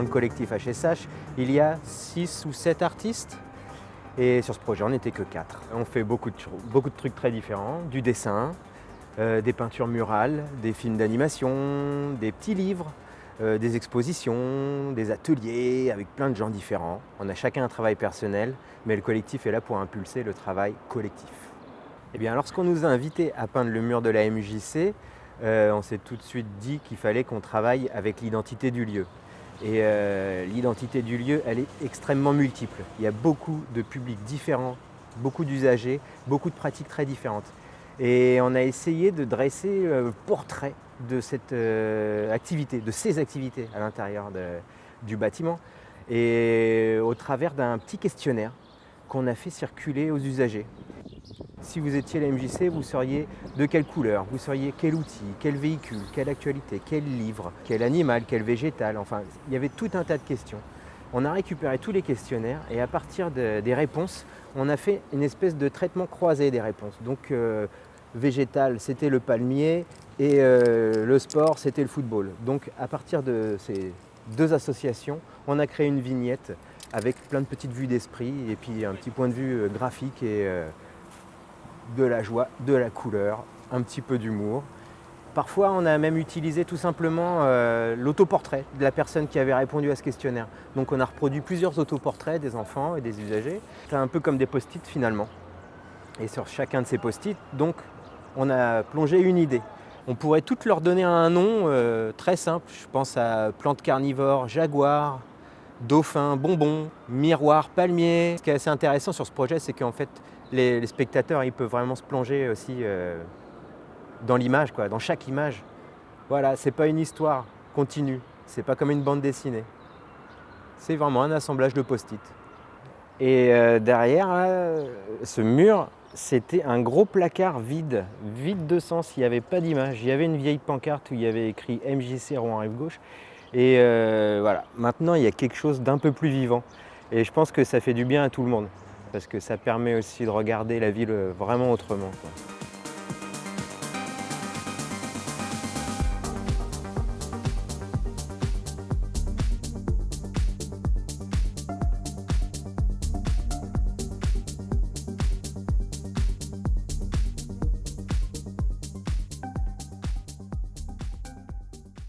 le collectif HSH, il y a 6 ou 7 artistes. Et sur ce projet, on n'était que 4. On fait beaucoup de trucs très différents, du dessin, des peintures murales, des films d'animation, des petits livres, des expositions, des ateliers avec plein de gens différents. On a chacun un travail personnel, mais le collectif est là pour impulser le travail collectif. Et bien, lorsqu'on nous a invités à peindre le mur de la MJC, on s'est tout de suite dit qu'il fallait qu'on travaille avec l'identité du lieu. Et l'identité du lieu, elle est extrêmement multiple. Il y a beaucoup de publics différents, beaucoup d'usagers, beaucoup de pratiques très différentes. Et on a essayé de dresser le portrait de cette activité, de ces activités à l'intérieur du bâtiment. Et au travers d'un petit questionnaire qu'on a fait circuler aux usagers. Si vous étiez à la MJC, vous seriez de quelle couleur, vous seriez quel outil, quel véhicule, quelle actualité, quel livre, quel animal, quel végétal, enfin, il y avait tout un tas de questions. On a récupéré tous les questionnaires et à partir des réponses, on a fait une espèce de traitement croisé des réponses. Donc, végétal, c'était le palmier et le sport, c'était le football. Donc, à partir de ces deux associations, on a créé une vignette avec plein de petites vues d'esprit et puis un petit point de vue graphique et de la joie, de la couleur, un petit peu d'humour. Parfois, on a même utilisé tout simplement l'autoportrait de la personne qui avait répondu à ce questionnaire. Donc on a reproduit plusieurs autoportraits des enfants et des usagers. C'est un peu comme des post-it finalement. Et sur chacun de ces post-it, donc, on a plongé une idée. On pourrait toutes leur donner un nom très simple. Je pense à plante carnivore, jaguar, dauphin, bonbon, miroir, palmier. Ce qui est assez intéressant sur ce projet, c'est qu'en fait, les spectateurs, ils peuvent vraiment se plonger aussi dans l'image, quoi, dans chaque image. Voilà, c'est pas une histoire continue, c'est pas comme une bande dessinée. C'est vraiment un assemblage de post-it. Et derrière, là, ce mur, c'était un gros placard vide de sens, il n'y avait pas d'image. Il y avait une vieille pancarte où il y avait écrit MJC Rouen Rive Gauche. Et voilà, maintenant il y a quelque chose d'un peu plus vivant. Et je pense que ça fait du bien à tout le monde, parce que ça permet aussi de regarder la ville vraiment autrement, quoi.